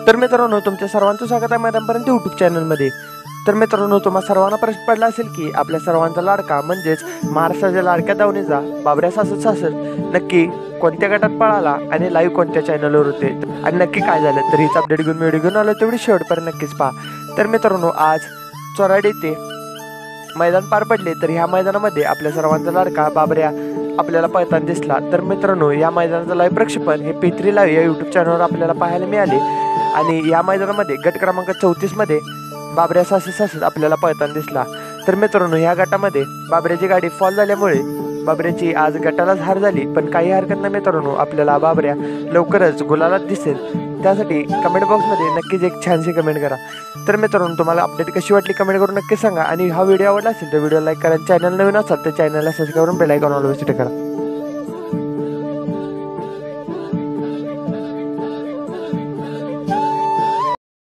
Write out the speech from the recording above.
तर मित्रांनो, तुमच्या सर्वांचं स्वागत आहे मैदानपर्यंत यूट्यूब चॅनलमध्ये। तर मित्रांनो, तुम्हा सर्वांना प्रश्न पडला असेल की आपल्या सर्वांचा लाडका म्हणजेच महाराष्ट्राच्या लाडक्या दावणीचा बाबऱ्या 6666 नक्की कोणत्या गटात पळाला आणि लाईव्ह कोणत्या चॅनलवर होते आणि नक्की काय झालं, तर हीच अपडेट घेऊन व्हिडिओ घेऊन आलो, तेवढी शेवटपर्यंत नक्कीच पहा। तर मित्रांनो, आज चोराड येथे मैदान पार पडले, तर ह्या मैदानामध्ये आपल्या सर्वांचा लाडका बाबऱ्या आपल्याला पळताना दिसला। तर मित्रांनो, या मैदानाचं लाईव्ह प्रक्षेपण हे P3 लाईव्ह या यूट्यूब चॅनलवर आपल्याला पाहायला मिळाले आणि या मैदानामध्ये गट क्रमांक 34 मध्ये बाबऱ्या 6666 आपल्याला पळताना दिसला। तर मित्रांनो, ह्या गटामध्ये बाबऱ्याची गाडी फॉल झाल्यामुळे बाबऱ्याची आज गटालाच हार झाली, पण काही हरकत नाही मित्रांनो, आपल्याला बाबऱ्या लवकरच गुलालात दिसेल, त्यासाठी कमेंट बॉक्समध्ये नक्कीच एक छानशी कमेंट करा। तर मित्रांनो, तुम्हाला अपडेट कशी वाटली कमेंट करून नक्की सांगा आणि हा व्हिडिओ आवडला असेल तर व्हिडिओ लाईक करा, चॅनल नवीन असाल तर चॅनलला सबस्क्राईब करून बेल आयकॉन ऑल विजिट करा।